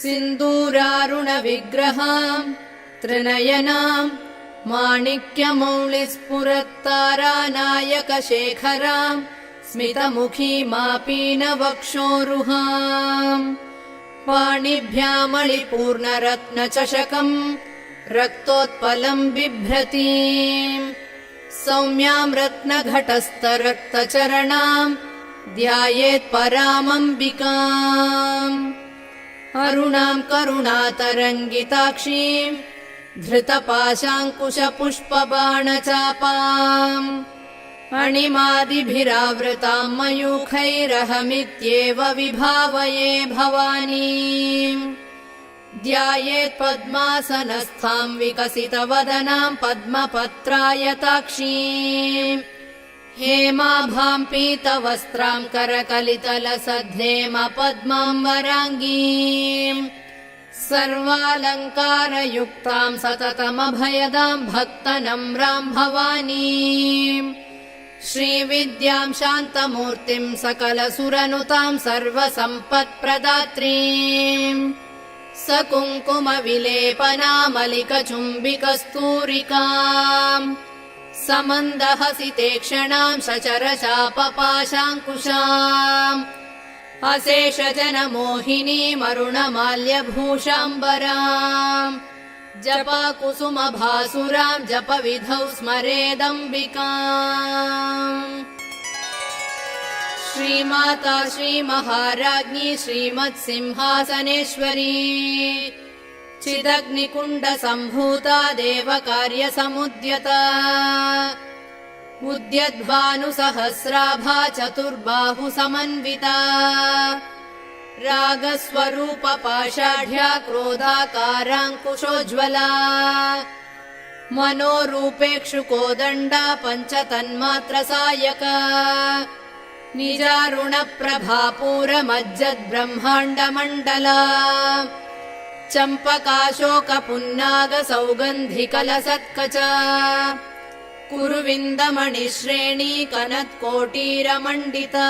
सिन्दूरारुणविग्रहाम् त्रिनयनाम् माणिक्यमौलिस्फुरत्तारानायकशेखराम् स्मितमुखीमापीनवक्षोरुहाम् पाणिभ्यामणिपूर्णरत्नचषकम् रक्तोत्पलम् बिभ्रतीम् सौम्याम् रत्नघटस्थरक्तचरणाम् ध्यायेत्परामम्बिकाम् अरुणाम् करुणातरङ्गिताक्षीम् धृतपाशाङ्कुशपुष्पबाणचापाम् अणिमादिभिरावृताम् मयूखैरहमित्येव विभावये भवानीम् ध्यायेत्पद्मासनस्थाम् विकसितवदनाम् पद्मपत्रायताक्षीम् हेमाभाम् पीतवस्त्राम् करकलितलसद्धेम पद्माम्बराङ्गीम् सर्वालङ्कारयुक्ताम् सततमभयदाम् भक्तनम्राम् भवानीम् श्रीविद्याम् शान्तमूर्तिम् सकलसुरनुताम् सर्वसम्पत्प्रदात्रीम् सकुङ्कुमविलेपनामलिकचुम्बिकस्तूरिकाम् समन्दहसितेक्षणाम् शचरचापपाशाङ्कुशाम् अशेषजनमोहिनीमरुणमाल्यभूषाम्बराम् जपाकुसुमभासुराम् जपविधौ स्मरेदम्बिकाम् श्रीमाता श्रीमहाराज्ञी श्रीमत्सिंहासनेश्वरी चिदग्निकुण्डसम्भूता देवकार्यसमुद्यता उद्यद्भानुसहस्राभा चतुर्बाहुसमन्विता रागस्वरूपपाषाढ्या क्रोधाकाराङ्कुशोज्ज्वला मनोरूपेक्षुकोदण्डा पञ्चतन्मात्रसायका निजारुणप्रभापूरमज्जद्ब्रह्माण्डमण्डला चम्पकाशोकपुन्नागसौगन्धिकलसत्कचा कुरुविन्दमणिश्रेणी कनत्कोटीरमण्डिता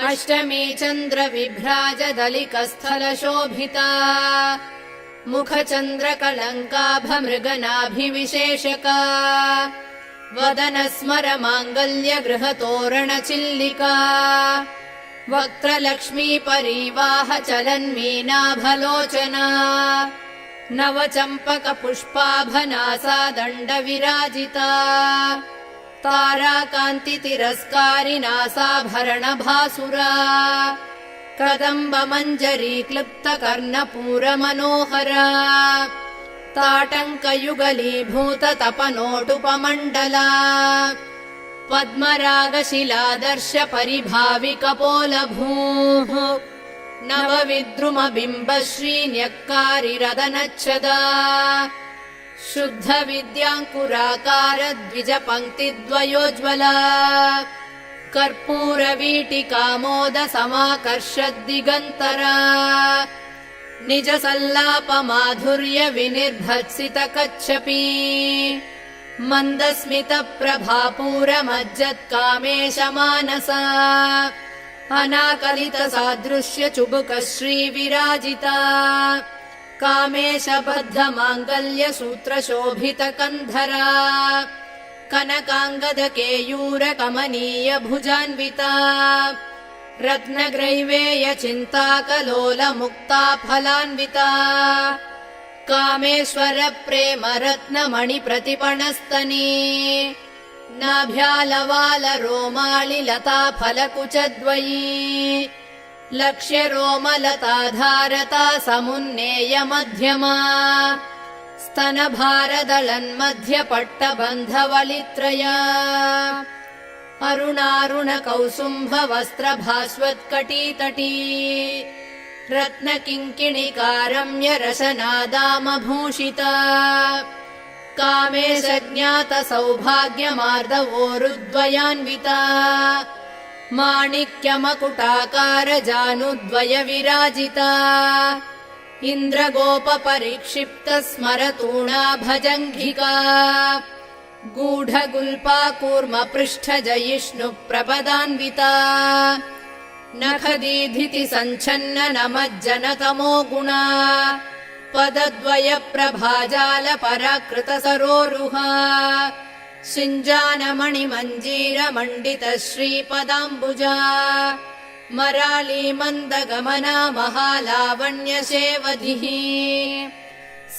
अष्टमी चन्द्रविभ्राजदलिकस्थलशोभिता मुखचन्द्रकलङ्काभमृगनाभिविशेषका वदनस्मरमाङ्गल्यगृहतोरणचिल्लिका वक्त्रलक्ष्मीपरीवाहचलन्मीनाभलोचना नवचम्पकपुष्पाभनासा दण्डविराजिता ताराकान्तितिरस्कारिनासाभरणभासुरा कदम्बमञ्जरीक्लृप्तकर्णपूरमनोहरा ताटङ्कयुगलीभूततपनोटुपमण्डला पद्मरागशिलादर्शपरिभाविकपोलभूः नवविद्रुमबिम्बश्रीन्यक्कारिरदनच्छदा शुद्धविद्याङ्कुराकारद्विजपङ्क्तिद्वयोज्ज्वला कर्पूरवीटिकामोदसमाकर्षद्दिगन्तरा निजसल्लापमाधुर्यविनिर्भत्सितकच्छपी मन्दस्मितप्रभापूरमज्जत्कामेशमानसा अनाकलितसादृश्यचुबुकश्रीविराजिता कामेशबद्धमाङ्गल्यसूत्रशोभितकन्धरा कनकाङ्गदकेयूरकमनीयभुजान्विता रत्नग्रैवेयचिन्ताकलोलमुक्ताफलान्विता कामेश्वरप्रेमरत्नमणिप्रतिपणस्तनी नाभ्यालवालरोमालिलताफलकुचद्वयी लक्ष्यरोमलताधारता समुन्नेयमध्यमा स्तनभारदलन्मध्यपट्टबन्धवलित्रया अरुणारुणकौसुम्भवस्त्रभास्वत्कटीतटी रत्नकिङ्किणिकारम्यरसनादामभूषिता कामेशज्ञातसौभाग्यमार्दवोरुद्वयान्विता माणिक्यमकुटाकारजानुद्वयविराजिता इन्द्रगोपपरिक्षिप्तस्मरतूणा भजङ्घिका गूढगुल्पा कूर्मपृष्ठजयिष्णुप्रपदान्विता नखदीधिति सञ्छन्न नमज्जनतमो गुणा पदद्वय प्रभाजाल पराकृत सरोरुहा शिञ्जानमणिमञ्जीर मण्डित श्रीपदाम्बुजा मराली मन्दगमना महालावण्यशेवधिः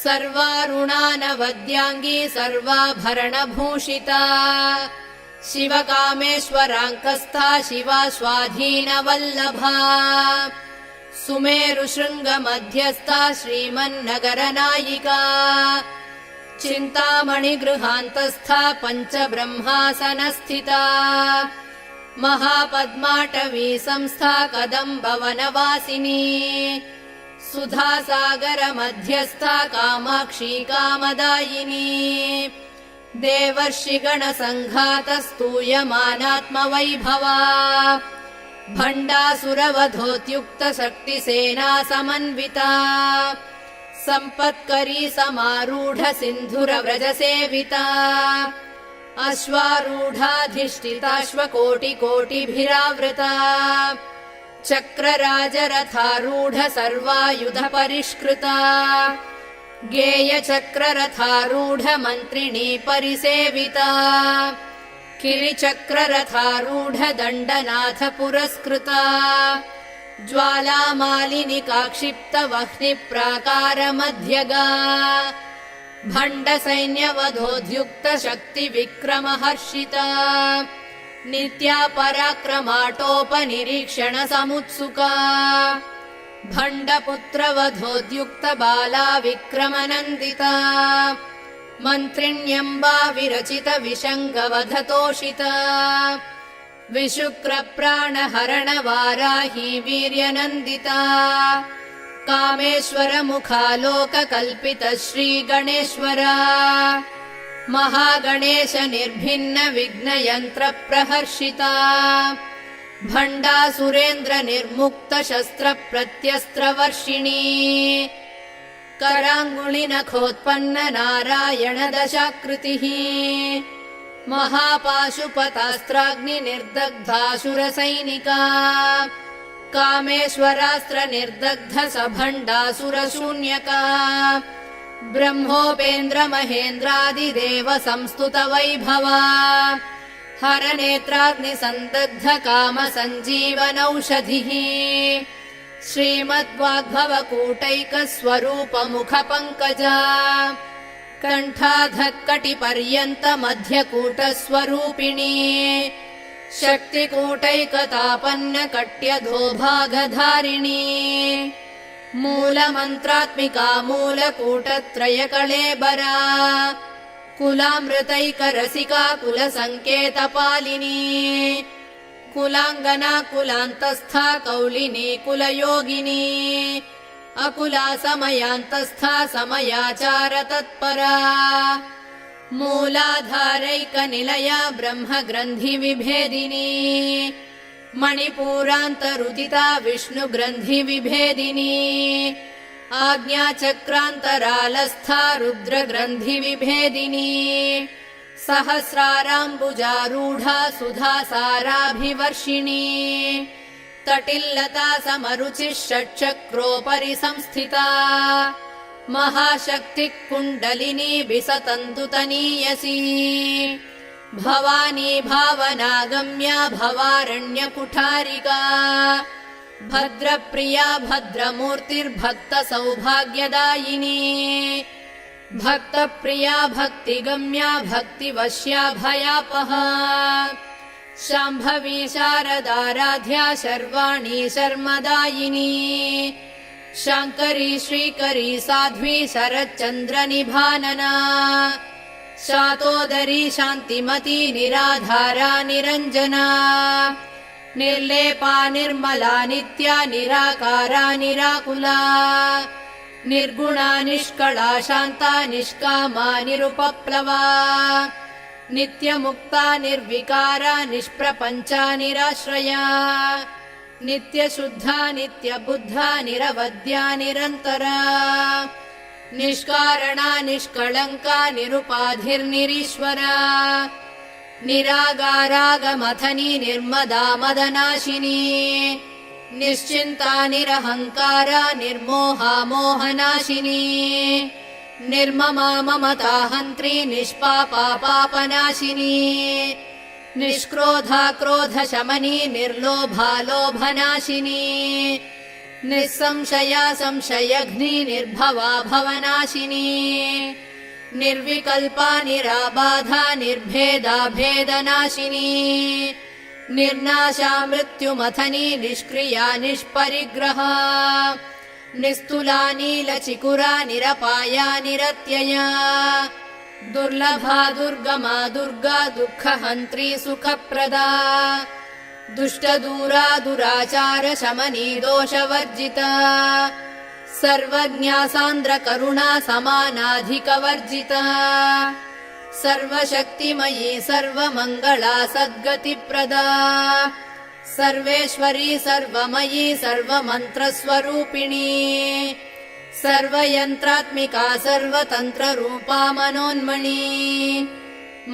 सर्वारुणानवद्याङ्गी सर्वाभरणभूषिता शिवकामेश्वराङ्कस्था शिवा स्वाधीनवल्लभा सुमेरुशृङ्गमध्यस्था श्रीमन्नगरनायिका चिन्तामणिगृहान्तस्था पञ्चब्रह्मासनस्थिता महापद्माटवी संस्था कदम्बवनवासिनी सुधासागरमध्यस्था कामाक्षी कामदायिनी देवर्षिगणसङ्घातस्तूयमानात्मवैभवा भण्डासुरवधोद्युक्तशक्तिसेना समन्विता सम्पत्करी समारूढ सिन्धुरव्रजसेविता अश्वारूढाधिष्ठिताश्वकोटिकोटिभिरावृता चक्रराजरथारूढ सर्वायुध परिष्कृता गेयचक्ररथारूढ मन्त्रिणी परिसेविता किरिचक्ररथारूढ दण्डनाथ पुरस्कृता ज्वालामालिनि काक्षिप्त वह्निप्राकारमध्यगा भण्डसैन्यवधोद्युक्त शक्तिविक्रमहर्षिता नित्या पराक्रमाटोपनिरीक्षण समुत्सुका भण्डपुत्रवधोद्युक्त बाला विक्रमनन्दिता मन्त्रिण्यम्बा विरचित विशङ्गवधतोषिता विशुक्रप्राणहरण वाराही वीर्यनन्दिता कामेश्वर मुखालोककल्पित श्रीगणेश्वरा महागणेश निर्भिन्न विघ्नयन्त्र प्रहर्षिता भण्डासुरेन्द्र निर्मुक्त शस्त्र प्रत्यस्त्रवर्षिणी कराङ्गुलिनखोत्पन्न नारायण दशाकृतिः महापाशुपतास्त्राग्नि निर्दग्धासुरसैनिका कामेश्वरास्त्र निर्दग्ध सभण्डासुरशून्यका ब्रह्मोपेन्द्र महेन्द्रादिदेव संस्तुत वैभवा हरनेत्राग्नि सन्दग्ध काम सञ्जीवनौषधिः श्रीमद्वाग्भवकूटैक स्वरूप मुख पङ्कजा कण्ठाधक्कटिपर्यन्त मध्यकूट स्वरूपिणी शक्तिकूटैकतापन्न कट्यधोभागधारिणी मूलमन्त्रात्मिका मूलकूटत्रय कळेबरा कुलामृतैक रसिका कुलसङ्केतपालिनी कुलाङ्गना कुलान्तस्था कौलिनी कुलयोगिनी अकुला समयान्तस्था समयाचार तत्परा मूलाधारैकनिलया ब्रह्मग्रन्थि विभेदिनी मणिपूरान्तरुदिता विष्णुग्रन्थि विभेदिनी आज्ञाचक्रान्तरालस्था रुद्रग्रन्थि विभेदिनी सहस्राराम्बुजारूढा सुधासाराभिवर्षिणी तटिल्लता समरुचिः षट्चक्रोपरि संस्थिता महाशक्तिः कुण्डलिनी विसतन्तुतनीयसी भवानी भावनागम्या भवारण्यकुठारिका भद्रप्रिया भद्रमूर्तिर्भक्तसौभाग्यदायिनी भक्तप्रिया भक्तिगम्या भक्तिवश्या भयापहा शाम्भवी शारदाराध्या शर्वाणी शर्मदायिनी शाङ्करी श्रीकरी साध्वी शरच्चन्द्रनिभानना शातोदरी शान्तिमती निराधारा निरञ्जना निर्लेपा निर्मला नित्या निराकारा निराकुला निर्गुणा निष्कळा शान्ता निष्कामा निरुपप्लवा नित्यमुक्ता निर्विकारा निष्प्रपञ्चा निराश्रया नित्यशुद्धा नित्यबुद्धा निरवद्या निरन्तरा निष्कारणा निष्कळङ्का निरुपाधिर्निरीश्वरा निरागारागमथनी निर्मदा मदनाशिनी निश्चिन्ता निरहङ्कारा निर्मोहा मोहनाशिनी निर्ममा ममता हन्त्री निष्पापा पापनाशिनी निष्क्रोधा क्रोधशमनी निर्लोभा लोभनाशिनी निस्संशया संशयघ्नी निर्भवा भवनाशिनी निर्विकल्पा निराबाधा निर्भेदा भेदनाशिनी निर्नाशा मृत्युमथनी निष्क्रिया निष्परिग्रहा निस्तुला नीलचिकुरा निरपाया निरत्यया दुर्लभा दुर्गमा दुर्गा दुःखहन्त्री सुखप्रदा दुष्टदूरा दुराचार शमनी दोषवर्जिता सर्वज्ञा सान्द्रकरुणा समानाधिकवर्जिता सर्वशक्तिमयी सर्वमङ्गला सद्गतिप्रदा सर्वेश्वरी सर्वमयी सर्वमन्त्रस्वरूपिणी सर्वयन्त्रात्मिका सर्वतन्त्ररूपा मनोन्मणी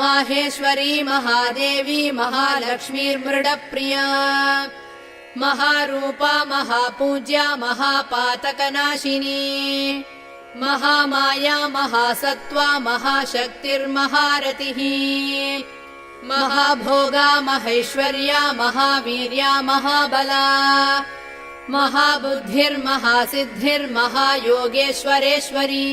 माहेश्वरी महादेवी महालक्ष्मीर्मृडप्रिया महारूपा महापूज्या महापातकनाशिनी महामाया महासत्त्वा महाशक्तिर्महारतिः महाभोगा महेश्वर्या महावीर्या महाबला महाबुद्धिर्महासिद्धिर्महायोगेश्वरेश्वरी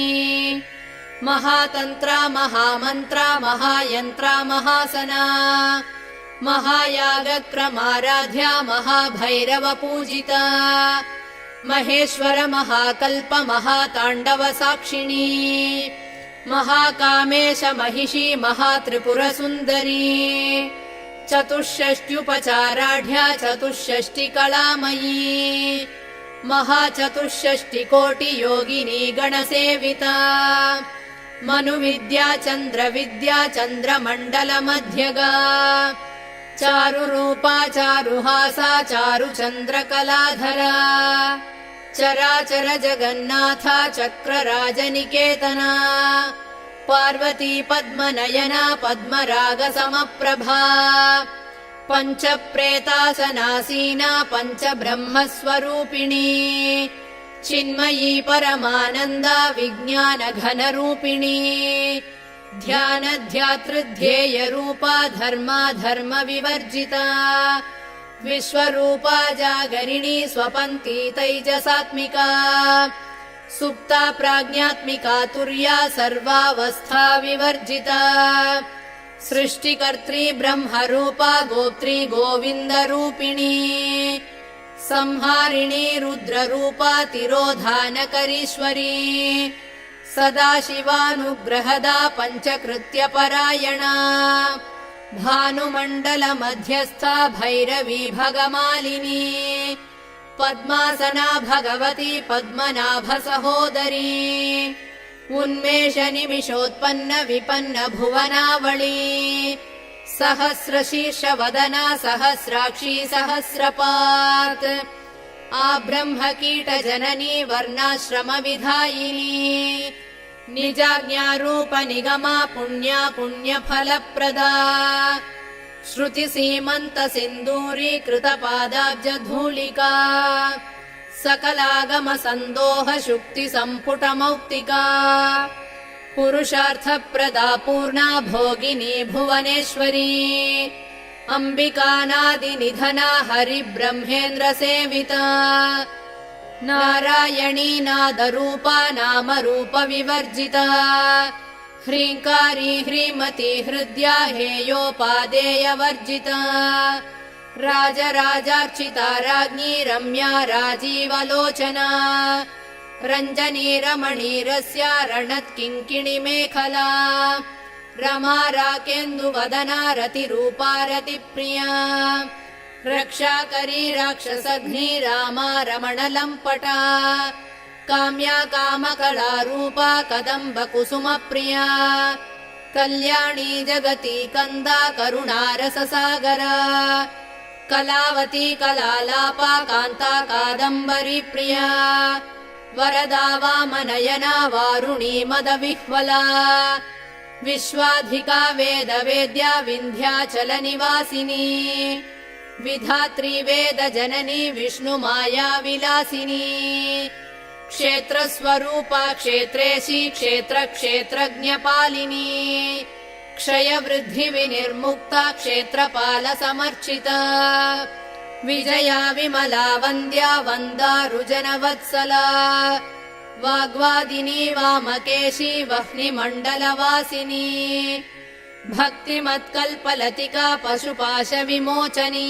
महातन्त्रा महामन्त्रा महायन्त्रा महासना महायागक्रमाराध्या महाभैरवपूजिता महेश्वर महाकल्प महाताण्डव साक्षिणी महाकामेश महिषी महात्रिपुरसुन्दरी चतुष्षष्ट्युपचाराढ्या चतुष्षष्टिकलामयी महाचतुष्षष्टिकोटियोगिनी गणसेविता मनुविद्या चन्द्रविद्या चन्द्रमण्डलमध्यगा चारुरूपा चारुहासा चारुचन्द्रकलाधरा चराचर जगन्नाथा चक्रराजनिकेतना पार्वती पद्मनयना पद्मरागसमप्रभा पञ्चप्रेतासनासीना पञ्चब्रह्मस्वरूपिणी चिन्मयी परमानन्दा विज्ञानघनरूपिणी ध्यानध्यातृध्येयरूपा धर्माधर्मविवर्जिता विश्वरूपा जागरिणी स्वपन्ती तैजसात्मिका सुप्ता प्राज्ञात्मिका तुर्या सर्वावस्था विवर्जिता सृष्टिकर्त्री ब्रह्मरूपा गोप्त्री गोविन्दरूपिणी संहारिणी रुद्ररूपा तिरोधानकरीश्वरी सदाशिवानुग्रहदा पञ्चकृत्यपरायणा भानुमण्डलमध्यस्था भैरवी भगमालिनी पद्मासना भगवती पद्मनाभसहोदरी उन्मेषनिमिषोत्पन्न विपन्न भुवनावळी सहस्रशीर्षवदना सहस्राक्षी सहस्रपात् आब्रह्मकीटजननी वर्णाश्रमविधायिनी निजाज्ञारूपनिगमा पुण्या पुण्यफलप्रदा श्रुतिसीमन्तसिन्दूरीकृतपादाब्जधूलिका सकलागमसन्दोहशुक्तिसम्पुटमौक्तिका पुरुषार्थप्रदा पूर्णा भोगिनी भुवनेश्वरी अम्बिकानादिनिधना हरिब्रह्मेन्द्रसेविता नारायणी नादरूपा नामरूपविवर्जिता ह्रीङ्कारी ह्रीमती हृद्या हेयोपादेयवर्जिता राजराजार्चिता राज्ञी रम्या राजीवलोचना रञ्जनी रमणीरस्या रणत्किङ्किणिमेखला रमा राकेन्दुवदना रतिरूपा रतिप्रिया रक्षाकरी राक्षसघ्नी रामा रमणलम्पटा काम्या कामकलारूपा कदम्बकुसुमप्रिया कल्याणी जगती कन्दा करुणारससागरा कलावती कलालापा कान्ता कादम्बरी प्रिया वरदा वामनयना वारुणी मदविह्वला विश्वाधिका वेदवेद्या विन्ध्याचलनिवासिनी विधात्री वेद जननी विष्णुमाया विलासिनी क्षेत्रस्वरूपा क्षेत्रेशी क्षेत्र क्षेत्रज्ञपालिनी क्षय वृद्धि विनिर्मुक्ता क्षेत्रपाल समर्चिता विजया विमला वन्द्या वन्दारुजनवत्सला वाग्वादिनी वामकेशी वह्निमण्डलवासिनी भक्तिमत्कल्पलतिका पशुपाश विमोचनी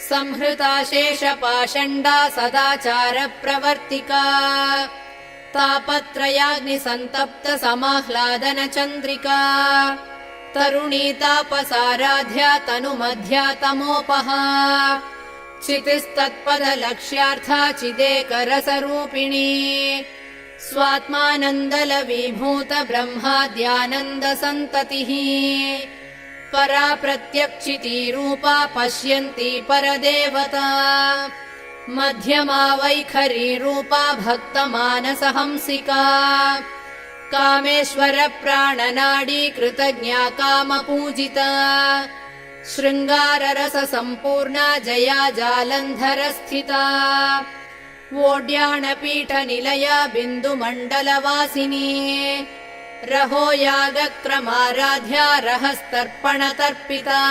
संहृता शेषपाषण्डा सदाचार प्रवर्तिका तापत्रयाग्निसन्तप्त समाह्लादन चन्द्रिका तरुणी तापसाराध्या तनुमध्या तमोपहा चितिस्तत्पदलक्ष्यार्था चिदेकरसरूपिणी स्वात्मानन्दलवीभूत ब्रह्माद्यानन्दसन्ततिः परा प्रत्यक्षितीरूपा पश्यन्ती परदेवता मध्यमा वैखरीरूपा भक्तमानसहंसिका कामेश्वर प्राणनाडी कृतज्ञा कामपूजिता शृङ्गाररस सम्पूर्णा जया जालन्धरस्थिता वोड्याणपीठनिलया बिन्दुमण्डलवासिनी रहो यागक्रमाराध्या रहस्तर्पणतर्पिता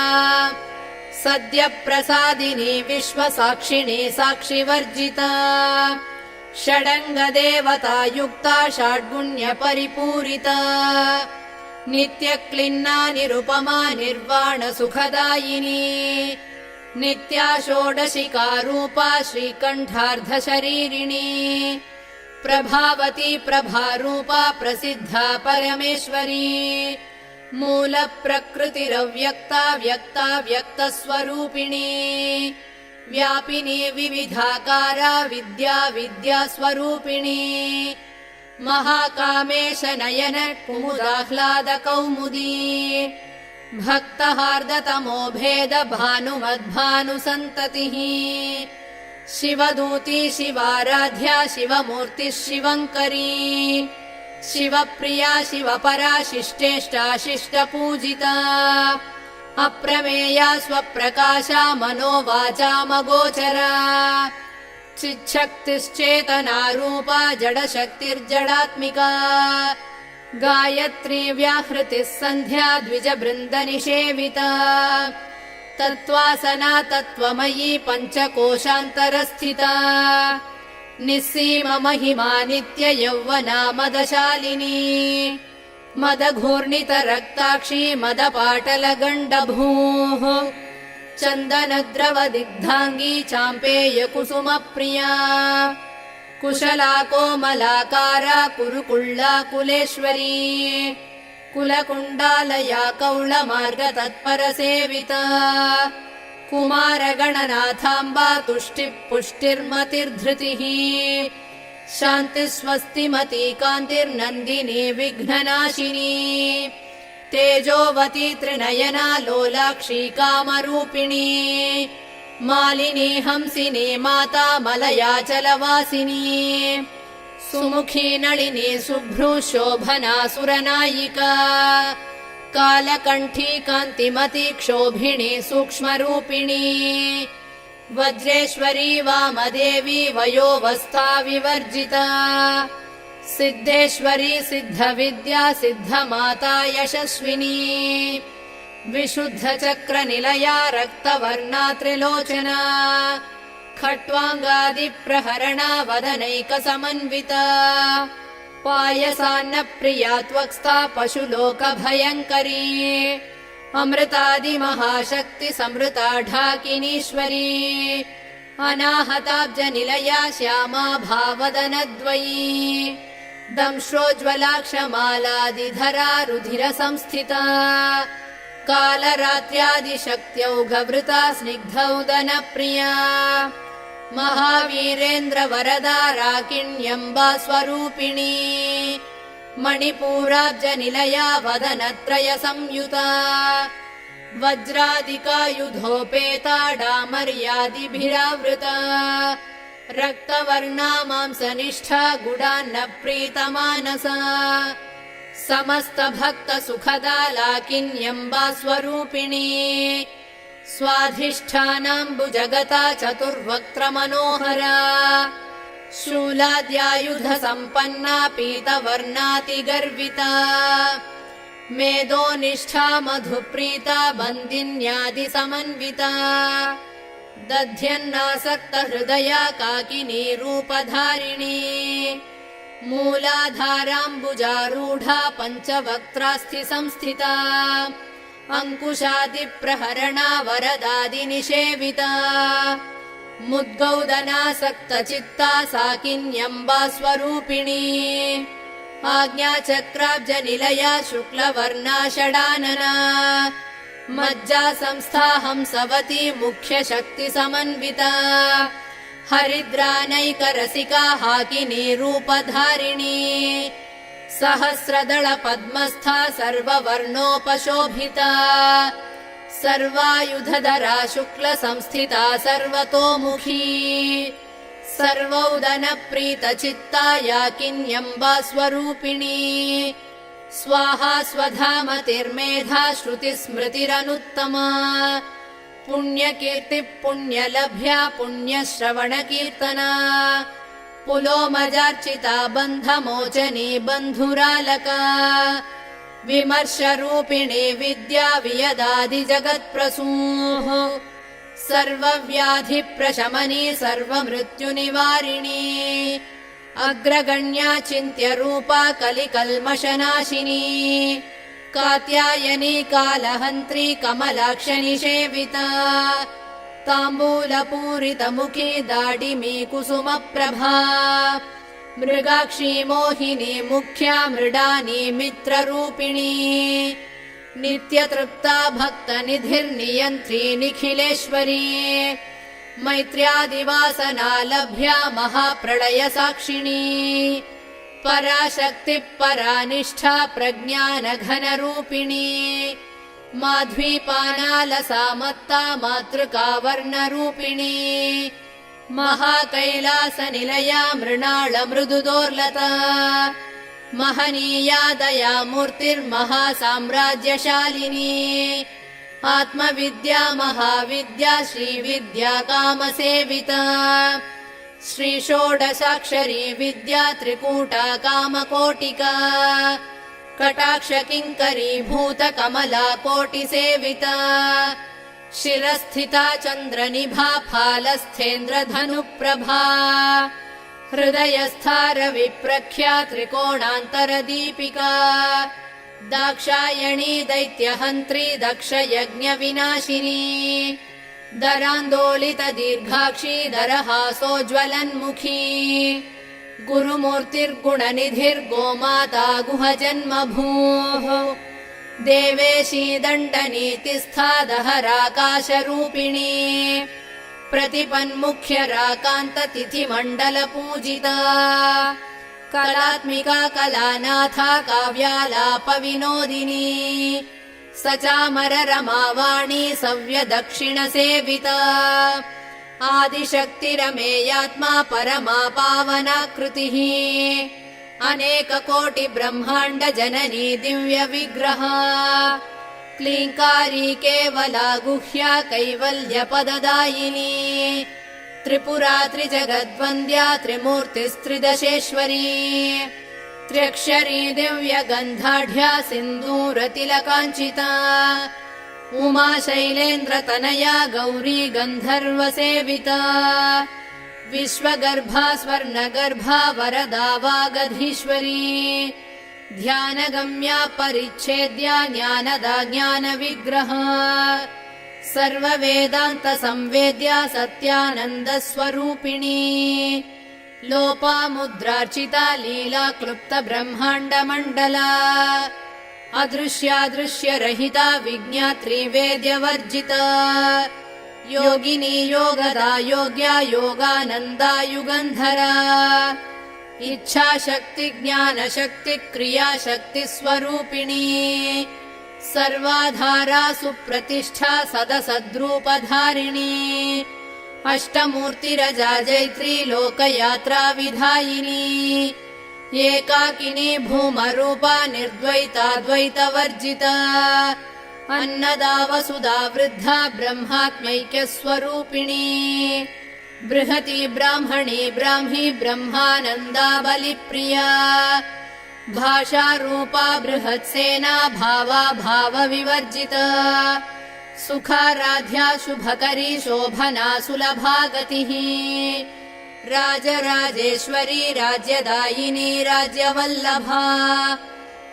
सद्यप्रसादिनी विश्वसाक्षिणी साक्षिवर्जिता षडङ्गदेवता युक्ता षड्गुण्यपरिपूरिता नित्यक्लिन्ना निरुपमा निर्वाणसुखदायिनी नित्या षोडशिकारूपा श्रीकण्ठार्धशरीरिणी प्रभावती प्रभारूपा प्रसिद्धा परमेश्वरी मूलप्रकृतिरव्यक्ता व्यक्ता व्यक्तस्वरूपिणी व्यापिनी विविधाकारा विद्या विद्यास्वरूपिणी महाकामेश नयन कुमुदाह्लाद कौमुदी भक्तहार्दतमो भेद भानुमद्भानुसन्ततिः शिवदूती शिवाराध्या शिवमूर्तिः शिवङ्करी शिवप्रिया शिवपरा शिष्टेष्टा शिष्टपूजिता अप्रमेया स्वप्रकाशा मनोवाचामगोचरा चिच्छक्तिश्चेतनारूपा जडशक्तिर्जडात्मिका गायत्री व्याहृतिः सन्ध्या द्विजबृन्दनिषेविता तत्त्वासना तत्त्वमयी पञ्चकोशान्तरस्थिता निस्सीम महिमा नित्य यौवना मदशालिनी मदघूर्णितरक्ताक्षी मदपाटलगण्डभूः चन्दनद्रवदिग्धाङ्गी चाम्पेयकुसुमप्रिया कुशला कोमलाकारा कुरुकुल्ला कुलेश्वरी कुलकुण्डालया कौळमार्गतत्परसेविता कुमारगणनाथाम्बा तुष्टिः पुष्टिर्मतिर्धृतिः शान्तिस्वस्तिमती कान्तिर्नन्दिनी विघ्ननाशिनी तेजोवती त्रिनयना लोलाक्षी कामरूपिणी मालिनी हंसिनी माता मलयाचलवासिनी सुमुखी नळिनी शुभ्रू शोभना सुरनायिका कालकण्ठी कान्तिमती क्षोभिणी सूक्ष्मरूपिणी वज्रेश्वरी वामदेवी वयोवस्था विवर्जिता सिद्धेश्वरी सिद्धविद्या सिद्धमाता यशस्विनी विशुद्धचक्रनिलया रक्तवर्णा त्रिलोचना खट्वाङ्गादिप्रहरणा वदनैकसमन्विता पायसान्नप्रिया त्वक्स्था पशुलोकभयङ्करी अमृतादिमहाशक्ति समृता ढाकिनीश्वरी अनाहताब्जनिलया श्यामा भावदनद्वयी दंश्रोज्ज्वलाक्षमालादिधरा रुधिरसंस्थिता कालरात्र्यादिशक्त्यौघवृता स्निग्धौदनप्रिया महावीरेन्द्रवरदा राकिण्यम्बा स्वरूपिणी मणिपूराब्जनिलया वदनत्रयसंयुता वज्रादिकायुधोपेता डामर्यादिभिरावृता रक्तवर्णा मांसनिष्ठा गुडान्नप्रीतमानसा समस्तभक्तसुखदा लाकिन्यम्बा स्वरूपिणी स्वाधिष्ठानाम्बुजगता चतुर्वक्त्रमनोहरा शूलाद्यायुधसम्पन्ना पीतवर्णातिगर्विता मेधोनिष्ठा मधुप्रीता बन्दिन्यादिसमन्विता दध्यन्नासक्तहृदया काकिनी रूपधारिणी मूलाधाराम्बुजारूढा पञ्चवक्त्रास्थि संस्थिता अङ्कुशादिप्रहरणा वरदादिनिषेविता मुद्गौदनासक्तचित्ता साकिन्यम्बा स्वरूपिणी आज्ञाचक्राब्जनिलया शुक्लवर्णा षडानना मज्जा संस्था हंसवती मुख्यशक्तिसमन्विता हरिद्रानैकरसिका हाकिनी रूपधारिणी सहस्रदल पद्मस्था सर्ववर्णोपशोभिता सर्वायुधधरा शुक्लसंस्थिता सर्वतोमुखी सर्वौदनप्रीतचित्ता याकिन्यम्बा स्वरूपिणी स्वाहा स्वधामतिर्मेधा श्रुतिस्मृतिरनुत्तमा पुण्यकीर्तिः पुण्यलभ्या पुण्यश्रवणकीर्तना पुलोमजार्चिता बन्धमोचनी बन्धुरालका विमर्शरूपिणी विद्या वियदादिजगत्प्रसूः सर्वव्याधिप्रशमनी सर्वमृत्युनिवारिणी अग्रगण्या चिन्त्यरूपा कलिकल्मषनाशिनी कात्यायनी कालहन्त्री कमलाक्षनिषेविता ताम्बूलपूरितमुखी दाडिमी कुसुमप्रभा मृगाक्षी मोहिनी मुख्या मृडानी मित्ररूपिणी नित्यतृप्ता भक्तनिधिर्नियन्त्री निखिलेश्वरी मैत्र्यादिवासना लभ्या महाप्रलयसाक्षिणी पराशक्तिः परानिष्ठा प्रज्ञानघनरूपिणी माध्वीपानालसा मत्ता मातृका वर्णरूपिणी महाकैलासनिलया मृणाल मृदुदोर्लता महनीया दया मूर्तिर्महासाम्राज्यशालिनी आत्मविद्या महाविद्या श्रीविद्या कामसेविता श्रीषोडशाक्षरी विद्या त्रिकूटा कामकोटिका कटाक्षकिङ्करी भूतकमला कोटिसेविता शिरस्थिता चन्द्रनिभा फालस्थेन्द्रधनुप्रभा हृदयस्थारविप्रख्या त्रिकोणान्तरदीपिका दाक्षायणी दैत्यहन्त्री दक्षयज्ञविनाशिनी दरान्दोलितदीर्घाक्षी दरहासोज्ज्वलन्मुखी गुरुमूर्तिर्गुणनिधिर्गोमाता गुहजन्मभूः देवेशी दण्डनीतिस्था दहराकाशरूपिणी प्रतिपन्मुख्यराकान्ततिथिमण्डलपूजिता कलात्मिका कलानाथा काव्यालापविनोदिनी सचामररमावाणी सव्यदक्षिणसेविता आदिशक्तिरमेयात्मा परमा पावनाकृतिः अनेककोटिब्रह्माण्ड जननी दिव्यविग्रहा क्लीङ्कारी केवला गुह्या कैवल्यपददायिनी त्रिपुरा त्रिजगद्वन्द्या त्रिमूर्तिस्त्रिदशेश्वरी त्र्यक्षरी दिव्यगन्धाढ्या सिन्दूरतिलकाञ्चिता उमा शैलेन्द्रतनया गौरी गन्धर्वसेविता विश्वगर्भा स्वर्णगर्भा वरदा वागधीश्वरी ध्यानगम्या परिच्छेद्या ज्ञानदा ज्ञानविग्रहा सर्ववेदान्तसंवेद्या सत्यानन्दस्वरूपिणी लोपामुद्रार्चिता लीला क्लुप्तब्रह्माण्डमण्डला अदृश्यादृश्यरहिता विज्ञात्री वेद्यवर्जिता योगिनी योगदा योग्या योगानन्दा युगन्धरा इच्छाशक्ति ज्ञानशक्ति क्रियाशक्ति स्वरूपिणी सर्वाधारा सुप्रतिष्ठा सदसद्रूपधारिणी अष्टमूर्तिरजा जैत्री लोकयात्रा विधायिनी एकाकिनी भूमरूपा निर्द्वैता द्वैतवर्जिता अन्नदा वसुधा वृद्धा ब्रह्मात्मैक्यस्वरूपिणी बृहती ब्राह्मणी ब्राह्मी ब्रह्मानन्दा बलिप्रिया भाषारूपा बृहत्सेना भावा भावविवर्जिता सुखाराध्या शुभकरी शोभना सुलभा गतिः राजराजेश्वरी राज्यदायिनी राज्यवल्लभा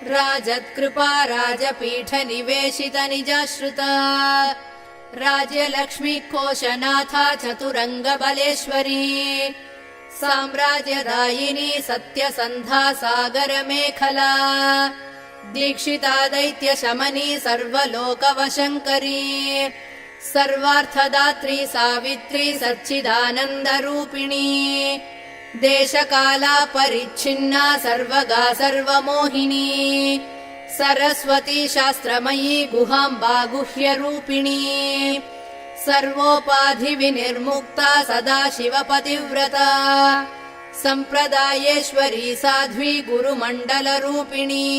राजत्कृपा राजपीठनिवेशित निजाश्रिता राज्यलक्ष्मी कोशनाथा चतुरङ्गबलेश्वरी साम्राज्यदायिनी सत्यसन्धा सागरमेखला दीक्षिता दैत्यशमनी सर्वलोकवशङ्करी सर्वार्थदात्री सावित्री सच्चिदानन्दरूपिणी देशकाला परिच्छिन्ना सर्वगा सर्वमोहिनी सरस्वती शास्त्रमयी गुहाम्बा गुह्यरूपिणी सर्वोपाधिविनिर्मुक्ता सदा शिवपतिव्रता सम्प्रदायेश्वरी साध्वी गुरुमण्डलरूपिणी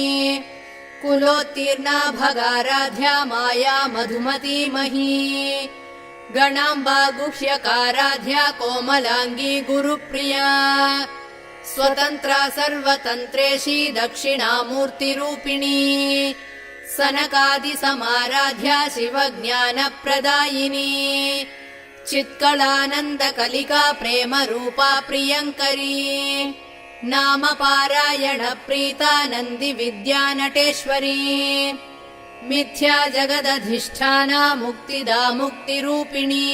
कुलोत्तीर्णा भगाराध्या माया मधुमती मही गणाम्बा गुह्यकाराध्या कोमलाङ्गी गुरुप्रिया स्वतन्त्रा सर्वतन्त्रेशी दक्षिणामूर्तिरूपिणी सनकादिसमाराध्या शिवज्ञानप्रदायिनी चित्कलानन्दकलिका प्रेमरूपा प्रियङ्करी नामपारायण प्रीता नन्दिविद्यानटेश्वरी मिथ्या जगदधिष्ठाना मुक्तिदा मुक्तिरूपिणी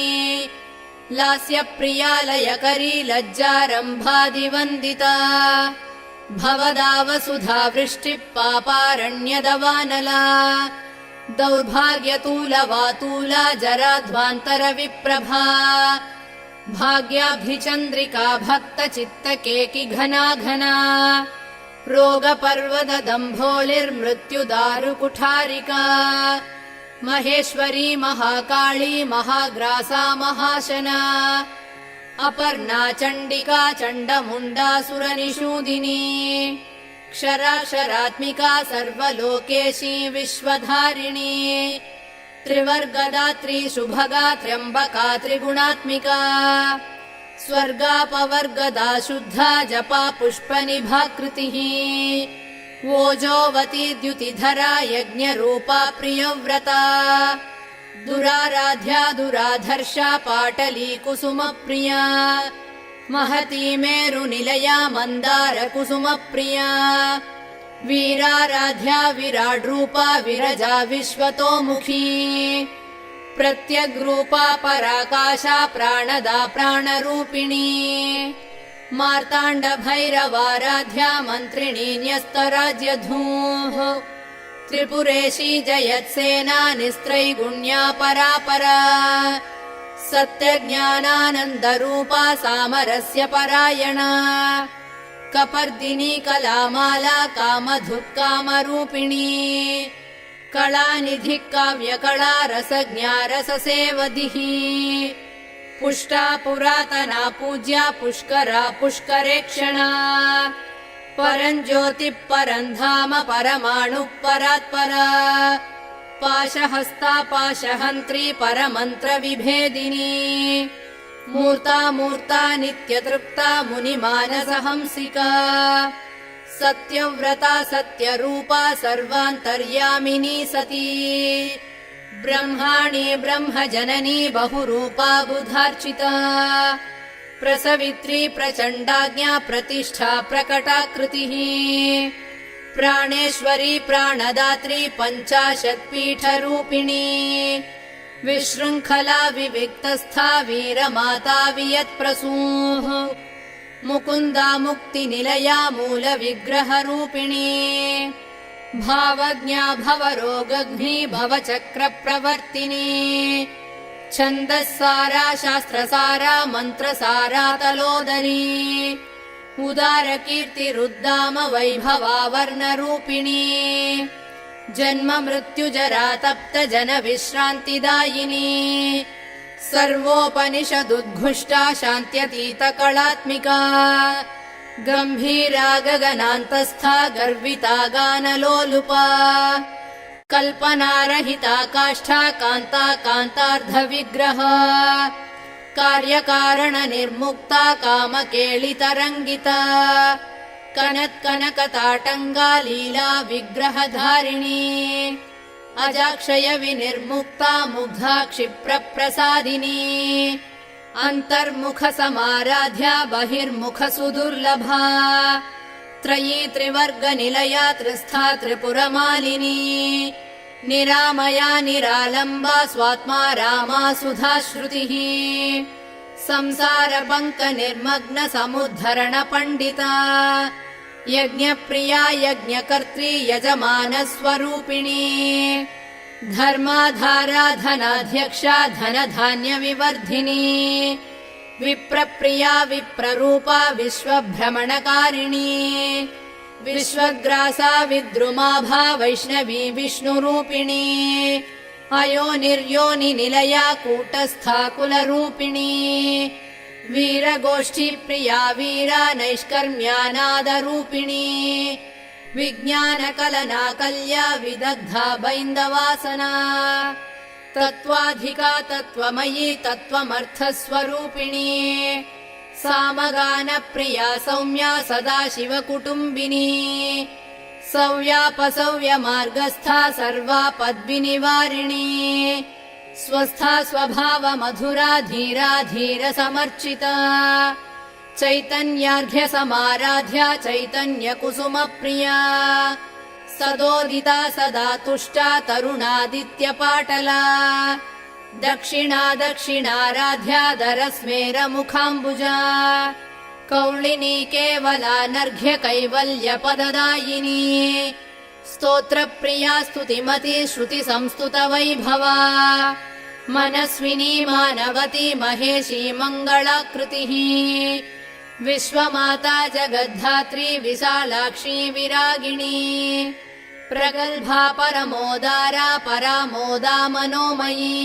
लास्यप्रिया लयकरी लज्जारम्भादिवन्दिता भवदा वसुधा वृष्टिः पापारण्यदवानला दौर्भाग्यतूलवातूला जराध्वान्तरविप्रभा भाग्याभिचन्द्रिका भक्तचित्तकेकि घना घना रोगपर्वतदम्भोलिर्मृत्युदारुकुठारिका महेश्वरी महाकाली महाग्रासा महाशना अपर्णा चण्डिका चण्डमुण्डासुरनिषूदिनी क्षराक्षरात्मिका सर्वलोकेशी विश्वधारिणी त्रिवर्गदात्री शुभगा त्र्यम्बका त्रिगुणात्मिका स्वर्गापवर्गदा शुद्धा जपा पुष्पनिभाकृतिः ओजोवती द्युतिधरा यज्ञरूपा प्रियव्रता दुराराध्या दुराधर्षा पाटली कुसुमप्रिया महती मेरुनिलया मन्दार कुसुमप्रिया वीराराध्या विराड्रूपा विरजा विश्वतोमुखी प्रत्यग्रूपा पराकाशा प्राणदा प्राणरूपिणी मार्ताण्डभैरवाराध्या मन्त्रिणी न्यस्तराज्यधूः त्रिपुरेशी जयत्सेना निस्त्रैगुण्या परापरा सत्यज्ञानानन्दरूपा सामरस्य परायणा कपर्दिनी कलामाला कामधुक्कामरूपिणी कलानिधिः काव्यकला रसज्ञा रससेवधिः पुष्टा पुरातना पूज्या पुष्करा पुष्करेक्षणा परञ्ज्योतिः परन्धाम परमाणुः परात्परा पाशहस्ता पाशहन्त्री परमन्त्रविभेदिनी मूर्ता मूर्ता नित्यतृप्ता मुनिमानसहंसिका सत्यव्रता सत्यरूपा सर्वान्तर्यामिनी सती ब्रह्माणि ब्रह्मजननी बहुरूपा बुधार्चिता प्रसवित्री प्रचण्डाज्ञा प्रतिष्ठा प्रकटाकृतिः प्राणेश्वरी प्राणदात्री पञ्चाशत्पीठरूपिणी विशृङ्खला विविक्तस्था वीरमाता वियत्प्रसूः मुकुन्दा मुक्तिनिलया मूलविग्रहरूपिणी भावज्ञा भवरोगघ्नी भवचक्रप्रवर्तिनी छन्दस्सारा शास्त्रसारा मन्त्रसारा तलोदरी उदारकीर्तिरुद्दाम वैभवावर्णरूपिणी जन्म मृत्युजरा तप्त जन विश्रान्तिदायिनी सर्वोपनिषदुद्घुष्टा शान्त्यतीत कलात्मिका गम्भीरा गगनान्तस्था गर्विता गानलोलुपा कल्पनारहिता काष्ठा कान्ता कान्तार्धविग्रह कार्यकारणनिर्मुक्ता कामकेलितरङ्गिता कनत्कनकताटङ्गा लीला विग्रहधारिणी अजाक्षय विनिर्मुक्ता मुग्धा क्षिप्रप्रसादिनी अन्तर्मुखसमाराध्या बहिर्मुखसुदुर्लभा त्रयी त्रिवर्गनिलया त्रिस्था त्रिपुरमालिनी निरामया निरालम्बा स्वात्मा रामा सुधाश्रुतिः संसारपङ्कनिर्मग्न समुद्धरण पण्डिता यज्ञप्रिया यज्ञकर्त्री यजमानस्वरूपिणी धर्माधारा धनाध्यक्षा धनधान्यविवर्धिनी विप्रप्रिया विप्ररूपा विश्वभ्रमणकारिणी विश्वग्रासा विद्रुमाभा वैष्णवी विष्णुरूपिणी अयोनिर्योनिनिलया कूटस्था कुलरूपिणी वीरगोष्ठीप्रिया वीरा नैष्कर्म्यानादरूपिणी विज्ञानकलनाकल्या विदग्धा बैन्दवासना तत्त्वाधिका तत्त्वमयी तत्त्वमर्थस्वरूपिणी सामगानप्रिया सौम्या सदाशिवकुटुम्बिनी सौव्यापसौव्यमार्गस्था सर्वापद्विनिवारिणी स्वस्था स्वभावमधुरा धीरा धीरसमर्चिता चैतन्यार्घ्यसमाराध्या चैतन्यकुसुमप्रिया सदोदिता सदा तुष्टा तरुणादित्यपाटला दक्षिणा दक्षिणाराध्या दरस्मेरमुखाम्बुजा कौलिनी केवलानर्घ्य कैवल्यपददायिनी स्तोत्रप्रिया स्तुतिमती श्रुतिसंस्तुतवैभवा मनस्विनी मानवती महेशी मङ्गलाकृतिः विश्वमाता जगद्धात्री विशालाक्षी विरागिणी प्रगल्भा परमोदारा परामोदा मनोमयी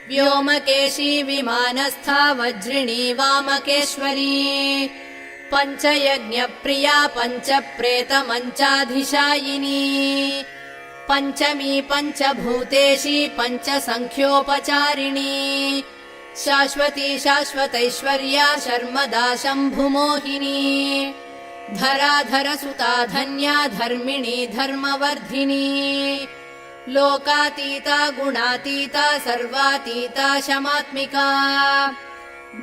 व्योमकेशी विमानस्था वज्रिणी वामकेश्वरी पञ्चयज्ञप्रिया पञ्चप्रेतमञ्चाधिशायिनी पञ्चमी पञ्चभूतेशी पञ्चसङ्ख्योपचारिणी शाश्वती शाश्वतैश्वर्या शर्मदा शम्भुमोहिनी धराधरसुता धन्या धर्मिणी धर्मवर्धिनी लोकातीता गुणातीता सर्वातीता शमात्मिका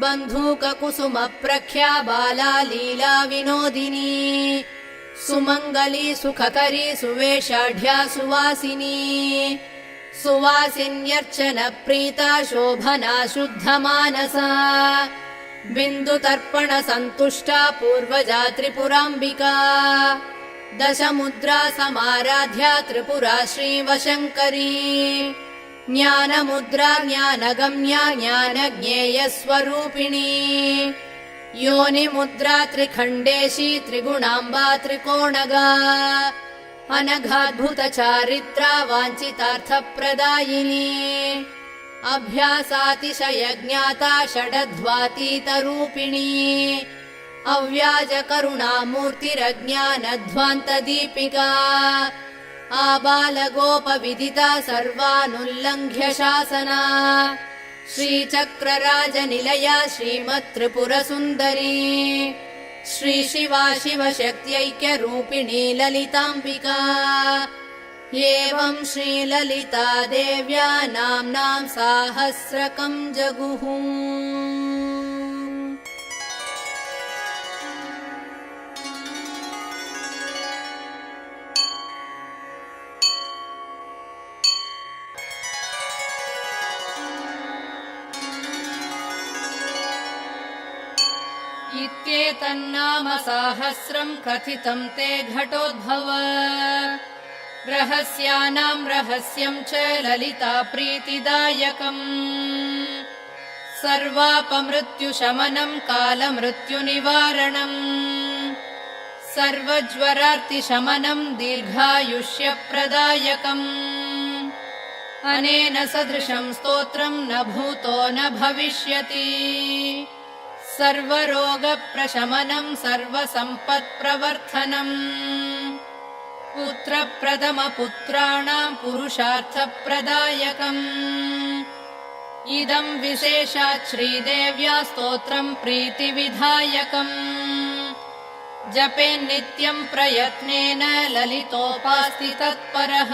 बन्धूककुसुमप्रख्या बाला लीला विनोदिनी सुमङ्गली सुखकरी सुवेशाढ्या सुवासिनी सुवासिन्यर्चनप्रीता शोभना शुद्धमानसा बिन्दुतर्पणसन्तुष्टा पूर्वजा त्रिपुराम्बिका दशमुद्रा समाराध्या त्रिपुरा श्रीवशङ्करी ज्ञानमुद्रा ज्ञानगम्या ज्ञानज्ञेयस्वरूपिणी योनिमुद्रा त्रिखण्डेशी त्रिगुणाम्बा त्रिकोणगा अनघाद्भुतचारित्रा वाञ्छितार्थप्रदायिनी अभ्यासातिशयज्ञाता षडध्वातीतरूपिणी अव्याजकरुणामूर्तिरज्ञानध्वान्तदीपिका आबालगोपविदिता सर्वानुल्लङ्घ्य शासना श्रीचक्रराजनिलया श्रीमत्त्रिपुरसुन्दरी श्रीशिवा शिवशक्त्यैक्यरूपिणी ललिताम्बिका एवं श्रीललिता देव्या नाम्नां साहस्रकं जगुः इत्येतन्नाम साहस्रं कथितं ते घटोद्भव रहस्यानां रहस्यं च ललिता प्रीतिदायकम् सर्वापमृत्युशमनं कालमृत्युनिवारणम् सर्वज्वरार्तिशमनं दीर्घायुष्यप्रदायकम् अनेन सदृशं स्तोत्रं न भूतो न भविष्यति सर्वरोगप्रशमनं सर्वसम्पत्प्रवर्धनम् पुत्रप्रथमपुत्राणाम् पुरुषार्थप्रदायकम् इदम् विशेषात् श्रीदेव्या स्तोत्रम् प्रीतिविधायकम् जपेन्नित्यम् प्रयत्नेन ललितोपास्ति तत्परः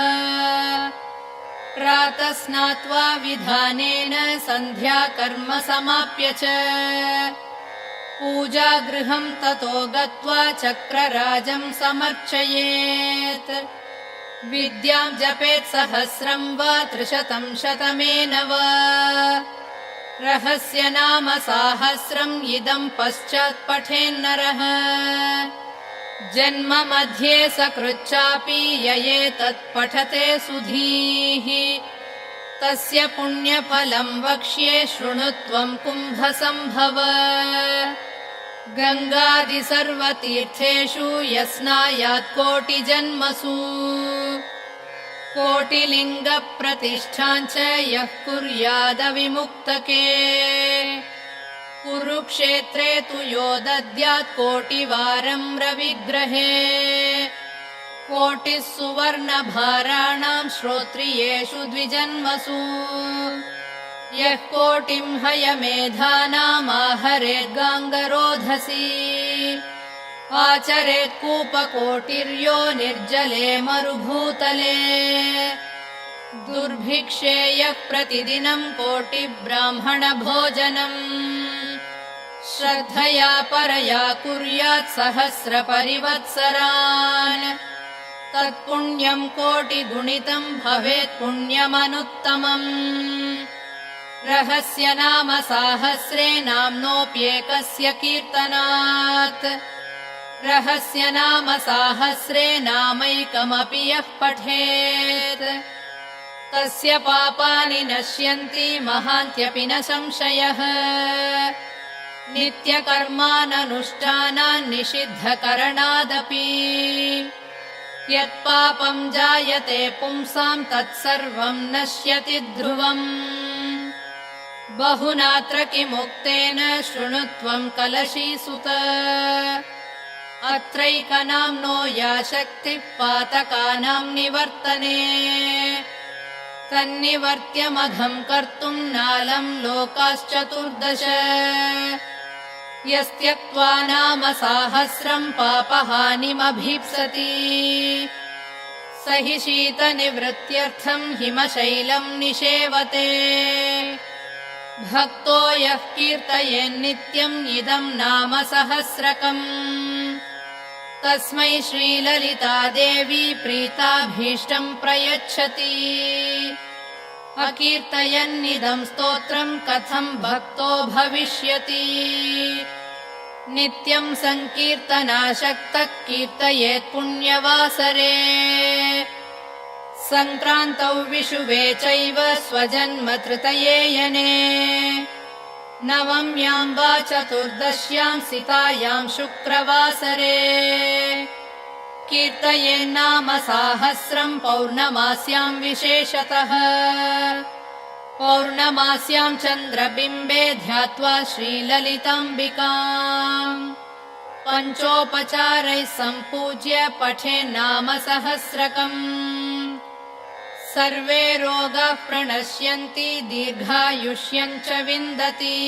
प्रातः स्नात्वा विधानेन सन्ध्याकर्म समाप्य च पूजागृहम् ततो गत्वा चक्रराजम् समर्चयेत् विद्याम् जपेत् सहस्रम् वा 300 शतमेन वा रहस्य नाम साहस्रम् इदम् पश्चात् पठेन्नरः जन्म मध्ये सकृच्चापि य एतत् पठते सुधीः तस्य पुण्यफलम् वक्ष्ये शृणु त्वम् कुम्भसम्भव गङ्गादि सर्वतीर्थेषु यस्नायात् कोटिजन्मसु कोटिलिङ्गप्रतिष्ठाम् च यः कुर्यादविमुक्तके कुरुक्षेत्रे तु यो दद्यात् कोटिवारम् रविग्रहे कोटिः सुवर्णभाराणाम् श्रोत्रियेषु द्विजन्मसु यः कोटिम् हयमेधानामाहरेद्गाङ्गरोधसी आचरेत् कूपकोटिर्यो निर्जले मरुभूतले दुर्भिक्षे यः प्रतिदिनम् कोटिब्राह्मणभोजनम् श्रद्धया परया कुर्यात् सहस्रपरिवत्सरान् तत्पुण्यम् कोटिगुणितम् भवेत् पुण्यमनुत्तमम् रहस्य नाम साहस्रे नाम्नोऽप्येकस्य कीर्तनात् रहस्य नाम साहस्रे नामैकमपि यः पठेत् तस्य पापानि नश्यन्ति महान्त्यपि न संशयः नित्यकर्माननुष्ठानान् निषिद्धकरणादपि यत्पापम् जायते पुंसाम् तत्सर्वम् नश्यति ध्रुवम् बहुनात्र किमुक्तेन शृणु त्वम् कलशीसुत अत्रैकनाम्नो या शक्तिः पातकानाम् निवर्तने तन्निवर्त्यमघम् कर्तुम् नालम् लोकाश्चतुर्दश यस्त्यक्त्वा नाम साहस्रम् पापहानिमभीप्सति स हि शीतनिवृत्त्यर्थम् हिमशैलम् निषेवते भक्तो यः कीर्तयेन्नित्यम् इदम् नाम सहस्रकम् तस्मै श्रीललिता देवी प्रीताभीष्टम् प्रयच्छति अकीर्तयन्निदम् स्तोत्रम् कथम् भक्तो भविष्यति नित्यम् सङ्कीर्तनाशक्तः कीर्तयेत् पुण्यवासरे सङ्क्रान्तौ विषुवे चैव स्वजन्मतृतये यने नवम्याम् वा चतुर्दश्याम् सितायाम् शुक्रवासरे कीर्तयेन्नाम साहस्रम् पौर्णमास्याम् विशेषतः पौर्णमास्याम् चन्द्रबिम्बे ध्यात्वा श्रीललिताम्बिकाम् पञ्चोपचारैः सम्पूज्य पठेन्नाम सहस्रकम् सर्वे रोगाः प्रणश्यन्ति दीर्घायुष्यम् च विन्दति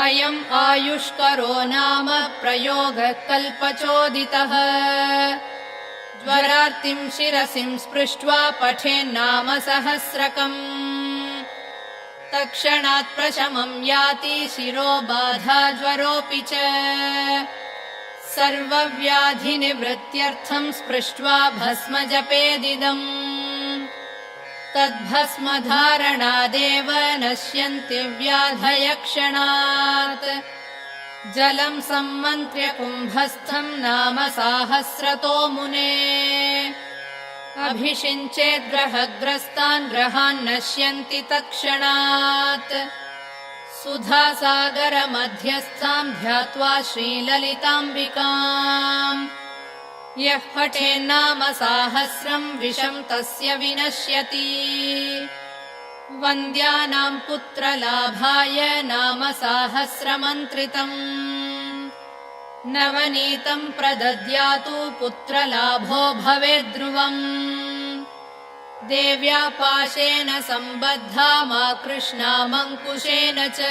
अयम् आयुष्करो नाम प्रयोगः कल्पचोदितः ज्वरार्तिम् शिरसिम् स्पृष्ट्वा पठेन्नाम सहस्रकम् तत्क्षणात् प्रशमम् याति शिरोबाधा ज्वरोऽपि च सर्वव्याधिनिवृत्त्यर्थम् स्पृष्ट्वा भस्म जपेदिदम् तद्भस्मधारणादेव नश्यन्ति व्याधयः क्षणात् जलम् सम्मन्त्र्य कुम्भस्थम् नाम साहस्रतो मुने अभिषिञ्चेद्ग्रहग्रस्तान् ग्रहान् नश्यन्ति तत्क्षणात् सुधासागरमध्यस्थाम् ध्यात्वा श्रीललिताम्बिकाम् यः पठेन्नाम साहस्रम् विषम् तस्य विनश्यति वन्द्यानाम् पुत्रलाभाय नाम साहस्रमन्त्रितम् नवनीतं प्रदद्यातु पुत्रलाभो भवेद्ध्रुवम् देव्या पाशेन सम्बद्धा मा कृष्णामङ्कुशेन च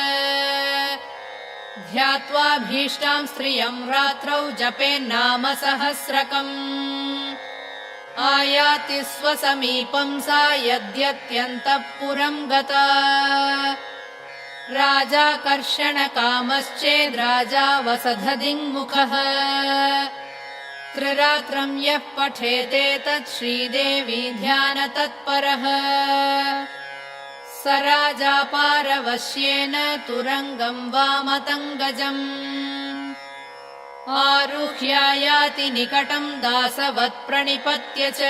ध्यात्वाभीष्टां स्त्रियं रात्रौ जपेन्नाम सहस्रकम् आयाति स्वसमीपं सा यद्यत्यन्तःपुरं गता राजाकर्षणकामश्चेद्राजा वसधदिङ्मुखः त्रिरात्रं यः पठेतेतत् श्रीदेवी ध्यानतत्परः स राजा पारवश्येन तुरङ्गं वामतङ्गजम् आरुह्यायाति निकटं दासवत्प्रणिपत्य च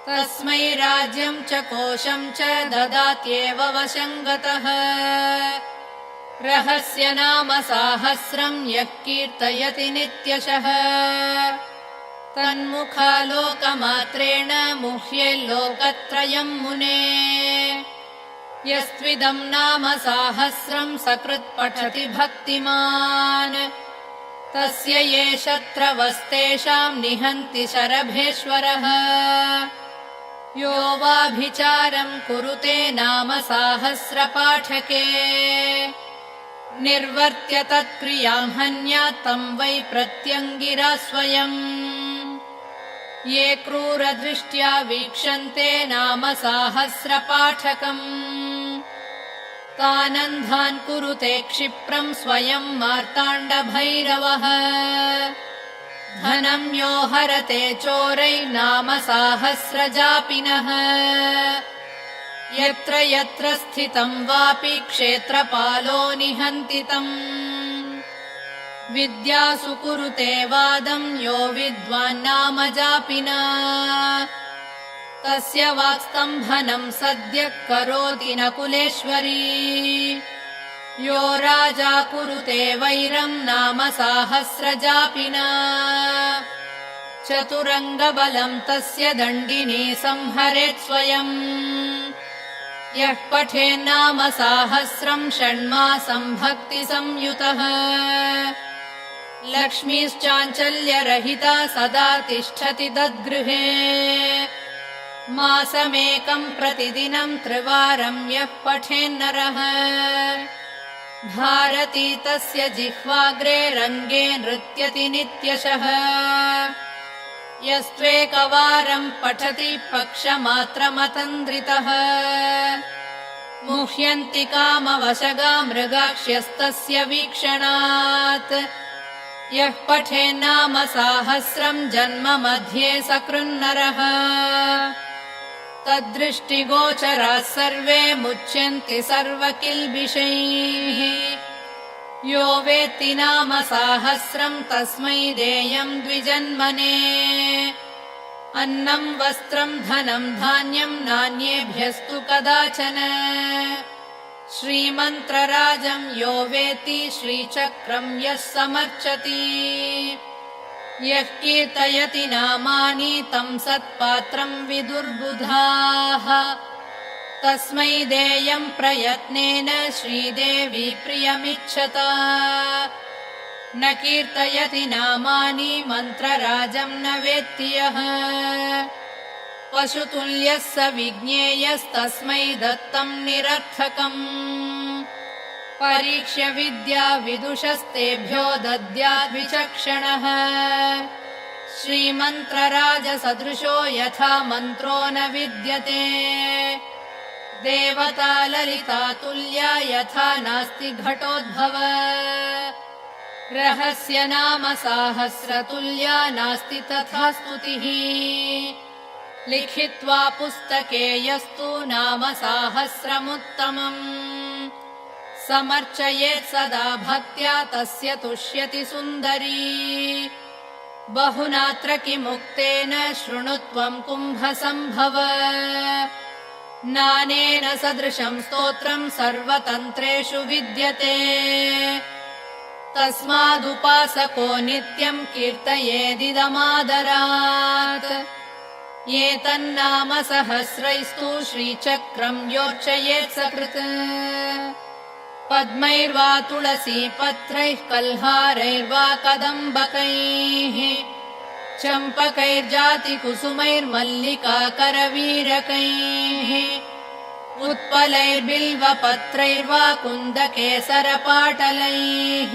तस्मै राज्यं च कोशं च ददात्येव वशं गतः रहस्य नाम साहस्रं यः कीर्तयति नित्यशः तन्मुखालोकमात्रेण मुह्येल्लोकत्रयं मुने यस्त्विदं नाम साहस्रं सकृत् पठति भक्तिमान् तस्य ये शत्रवस्तेषां निहन्ति शरभेश्वरः यो वाभिचारं कुरुते नाम साहस्रपाठके निर्वर्त्य तत्क्रियां हन्यात् तं वै प्रत्यङ्गिरा स्वयम् ये क्रूरदृष्ट्या वीक्षन्ते नाम साहस्रपाठकम् तानन्धान् कुरुते क्षिप्रं स्वयं मार्ताण्डभैरवः धनं यो हरते चोरैर्नाम साहस्रजापिनः यत्र यत्र स्थितं वापि क्षेत्रपालो निहन्ति तम् विद्यासु कुरुते वादं यो विद्वान्नाम जापिना तस्य वाक्स्तम्भनं सद्यः करोति न कुलेश्वरी यो राजा कुरुते वैरं नाम साहस्रजापिना चतुरङ्गबलं तस्य दण्डिनी संहरेत् स्वयम् यः पठेन्नाम साहस्रं षण्मासं भक्तिसंयुतः लक्ष्मीश्चाञ्चल्यरहिता सदा तिष्ठति तद्गृहे मासमेकं प्रतिदिनं त्रिवारं यः पठेन्नरः भारती तस्य जिह्वाग्रे रङ्गे नृत्यति नित्यशः यस्त्वेकवारं पठति पक्षमात्रमतन्द्रितः मुह्यन्ति कामवशगा मृगाक्ष्यस्तस्य वीक्षणात् यः पठेन्नाम साहस्रं जन्म मध्ये सकृन्नरः तद्दृष्टिगोचराः सर्वे मुच्यन्ति सर्वकिल्बिषैः यो वेत्ति नाम साहस्रं तस्मै देयं द्विजन्मने अन्नं वस्त्रं धनं धान्यं नान्येभ्यस्तु कदाचन श्रीमन्त्रराजं यो वेत्ति श्रीचक्रं यः समर्चति यः कीर्तयति नामानि तं सत्पात्रं विदुर्बुधाः तस्मै देयं प्रयत्नेन श्रीदेवी प्रियमिच्छता न कीर्तयति नामानि मन्त्रराजं न वेत्ति यः पशुतुल्यः स विज्ञेयस्तस्मै दत्तं निरर्थकम् परीक्ष्य विद्या विदुषस्तेभ्यो दद्याद्विचक्षणः श्रीमन्त्रराजसदृशो यथा मन्त्रो न विद्यते देवता ललिता तुल्या यथा नास्ति घटोद्भव रहस्य नाम साहस्रतुल्या नास्ति तथा स्तुतिः लिखित्वा पुस्तके यस्तु नाम साहस्रमुत्तमम् समर्चयेत् सदा भक्त्या तस्य तुष्यति सुन्दरी बहुनात्र किमुक्तेन शृणुत्वं कुम्भसम्भव नानेन सदृशं स्तोत्रं सर्वतन्त्रेषु विद्यते तस्मादुपासको नित्यं कीर्तयेदिदमादरात् एतन्नाम सहस्रैस्तु श्रीचक्रं योर्चयेत् सकृत् पद्मैर्वा तुलसीपत्रैः कल्हारैर्वा कदम्बकैः चम्पकैर्जातिकुसुमैर्मल्लिकाकरवीरकैः उत्पलैर्बिल्वपत्रैर्वा कुन्दकेसरपाटलैः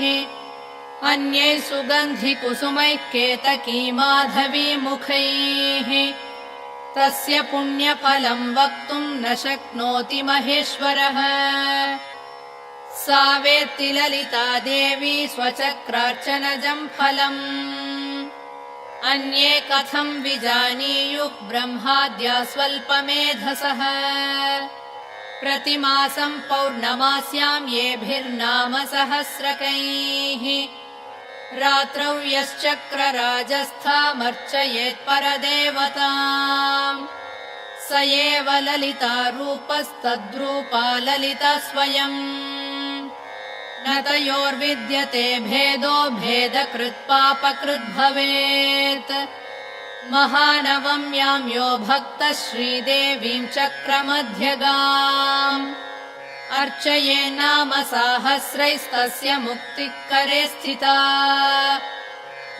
अन्यैः सुगन्धिकुसुमैः केतकीमाधवीमुखैः तस्य पुण्यफलं वक्तुं न शक्नोति महेश्वरः। सा वेत्ति ललिता देवी स्वचक्रार्चनजं फलम् अन्ये कथं विजानीयुः ब्रह्माद्या स्वल्पमेधसः। प्रतिमासं पौर्णमास्यां येभिर्नाम सहस्रकैः रात्रौ यश्चक्रराजस्थामर्चयेत् परदेवताम् स एव ललिता रूपस्तद्रूपा ललिता स्वयम् न तयोर्विद्यते भेदो भेदकृत्पापकृद् भवेत्। महानवम्यां यो भक्तः श्रीदेवीं चक्रमध्यगाम् अर्चयेन्नाम साहस्रैस्तस्य मुक्तिकरे स्थिता।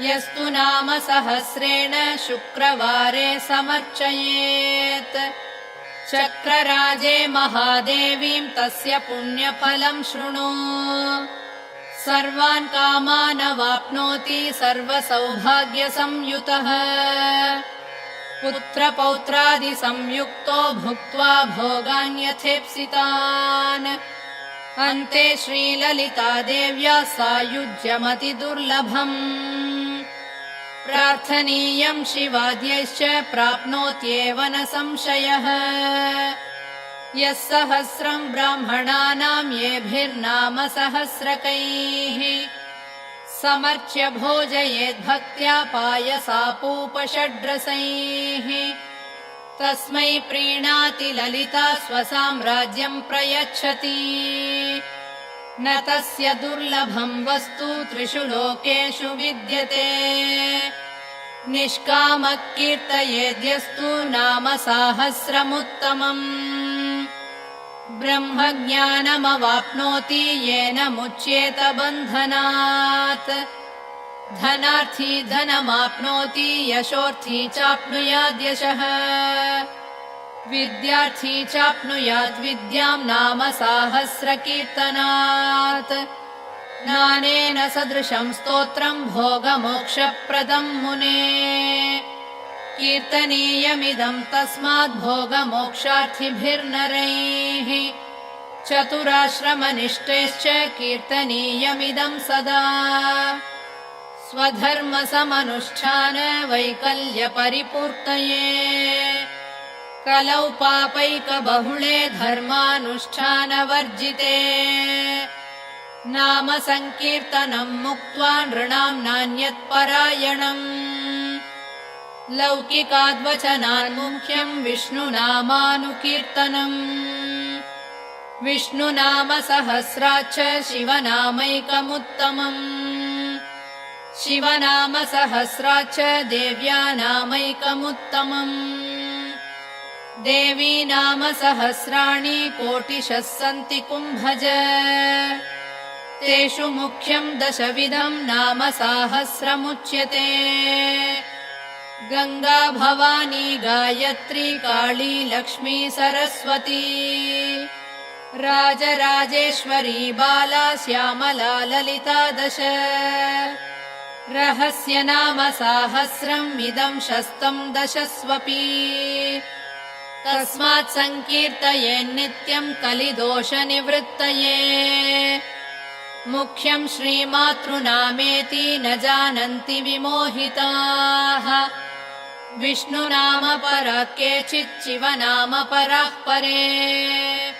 यस्तु नाम सहस्रेण शुक्रवारे समर्चयेत् चक्रराजे महादेवीं तस्य पुण्यफलं शृणु। सर्वान् कामानवाप्नोति सर्वसौभाग्यसंयुतः पुत्रपौत्रादिसंयुक्तो भुक्त्वा भोगान्यथेप्सितान् अन्ते श्रीललितादेव्या सायुज्यमतिदुर्लभम् प्रार्थनीयं शिवाद्यैश्च प्राप्नोत्येव न संशयः। यः सहस्रं ब्राह्मणानां येभिर्नाम सहस्रकैः समर्च्य भोजयेद्भक्त्या पायसापूपषड्रसैः तस्मै प्रीणाति ललिता स्वसाम्राज्यं प्रयच्छति। न तस्य दुर्लभं वस्तु त्रिषु लोकेषु विद्यते। निष्कामः कीर्तयेद्यस्तु नाम साहस्रमुत्तमम् ब्रह्मज्ञानमवाप्नोति येन मुच्येत बन्धनात्। धनार्थी धनमाप्नोति यशोर्थी चाप्नुयाद्यशः विद्यार्थी चाप्नुयात् विद्यां नाम साहस्रकीर्तनात्। ज्ञानेन सदृशं स्तोत्रं भोगमोक्षप्रदं मुने कीर्तनीयमिदं तस्मात् भोगमोक्षार्थिभिर्नरैः चतुराश्रमनिष्ठैश्च कीर्तनीयमिदं सदा। स्वधर्मसमनुष्ठान वैकल्यपरिपूर्तये कलौ पापैकबहुळे धर्मानुष्ठानवर्जिते नाम संकीर्तनं मुक्त्वा नृणां नान्यत्परायणम्। लौकिकाद्वचनान् मुख्यं विष्णुनामानुकीर्तनम्। विष्णुनाम सहस्राच्च शिवनामैकमुत्तमम्। शिवनाम सहस्राच्च देव्या नामैकमुत्तमम्। देवी नाम सहस्राणि कोटिशः सन्ति कुम्भज तेषु मुख्यं दशविधं नाम साहस्रमुच्यते। गंगा भवानी गायत्री काली लक्ष्मी सरस्वती राजराजेश्वरी बाला श्यामला ललिता दश। रहस्य नाम साहस्रम् इदं शस्तं दशस्वपि तस्मात् संकीर्तयेन्नित्यं कलिदोषनिवृत्तये। मुख्यं श्रीमातृनामेति न जानन्ति विमोहिताः। विष्णुनाम परः केचित् शिवनाम परः परे।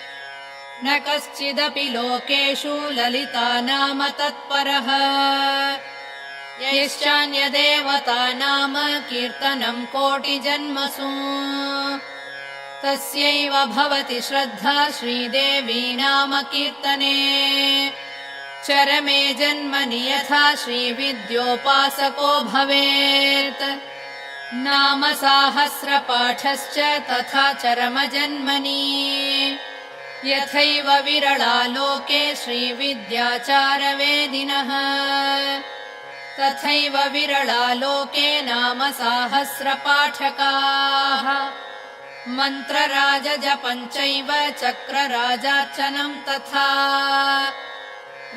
न कश्चिदपि लोकेषु ललिता नाम तत्परः। यश्चान्यदेवता नाम कीर्तनं कोटिजन्मसु तस्यैव भवति श्रद्धा श्रीदेवी नाम कीर्तने। चरमे जन्मनि यथा श्रीविद्योपासको भवेत् नाम साहस्रपाठश्च तथा चरमजन्मनि। यथैव विरला लोके श्रीविद्याचारवेदिनः तथैव विरला लोके नाम साहस्रपाठकाः मन्त्रराजजपं चैव चक्रराजार्चनं तथा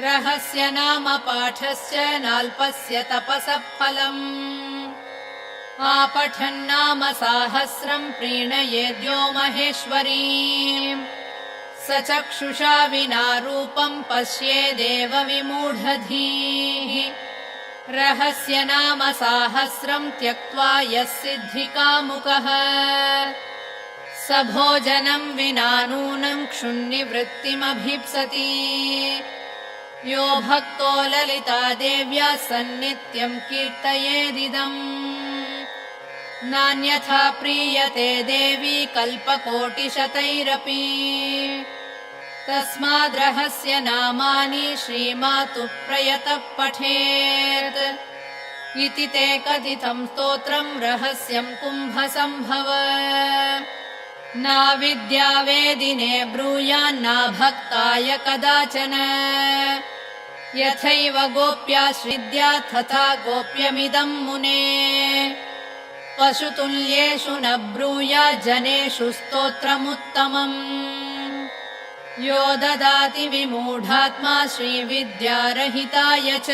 रहस्य नाम पाठस्य नाल्पस्य तपसः फलम् आपठन्नाम साहस्रं प्रीणयेद्यो महेश्वरीम् स चक्षुषा विना रूपं पश्येदेव विमूढधीः रहस्य नाम साहस्रं त्यक्त्वा यः सिद्धिकामुकः स भोजनं विना नूनं क्षुन्निवृत्तिमभीप्सति यो भक्तो ललिता देव्या सन्नित्यं कीर्तयेदिदम् नान्यथा प्रीयते देवी कल्पकोटिशतैरपि तस्माद्रहस्य नामानि श्रीमातुः प्रयतः पठेत् इति ते कथितं स्तोत्रं रहस्यं कुम्भसम्भव नाविद्यावेदिने ब्रूयान्ना भक्ताय कदाचन यथैव गोप्याश्रिद्या तथा गोप्यमिदं मुने पशुतुल्येषु न ब्रूयाज्जनेषु स्तोत्रमुत्तमम् यो ददाति विमूढात्मा श्रीविद्यारहिताय च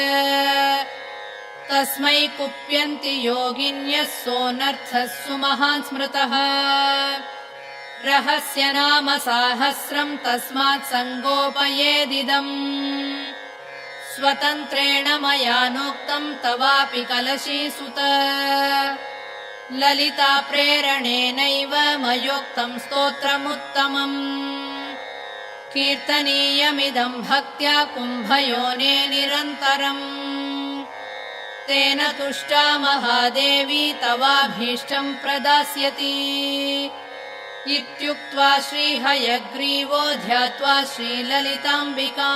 तस्मै कुप्यन्ति योगिन्यः सोऽनर्थः सुमहान् स्मृतः रहस्य नाम साहस्रं तस्मात् सङ्गोपयेदिदम् स्वतन्त्रेण मया नोक्तं तवापि कलशीसुत ललिता प्रेरणेनैव मयोक्तं स्तोत्रमुत्तमम् कीर्तनीयमिदं भक्त्या कुम्भयोने निरन्तरम् तेन तुष्टा महादेवी तवाभीष्टं प्रदास्यति इत्युक्त्वा श्रीहयग्रीवो ध्यात्वा श्रीललिताम्बिकाम्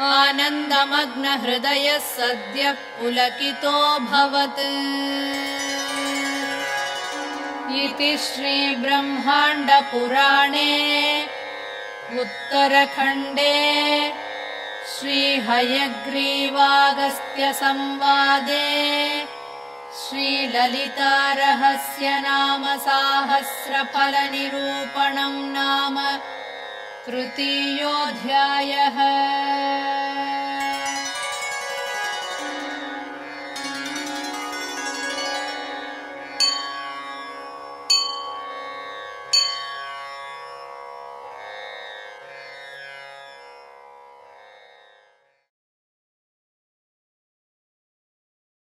आनन्दमग्नहृदयः सद्यः पुलकितोऽभवत् इति श्रीब्रह्माण्डपुराणे उत्तरखण्डे श्रीहयग्रीवागस्त्यसंवादे श्रीललितारहस्य नाम साहस्रफलनिरूपणं नाम तृतीयोऽध्यायः।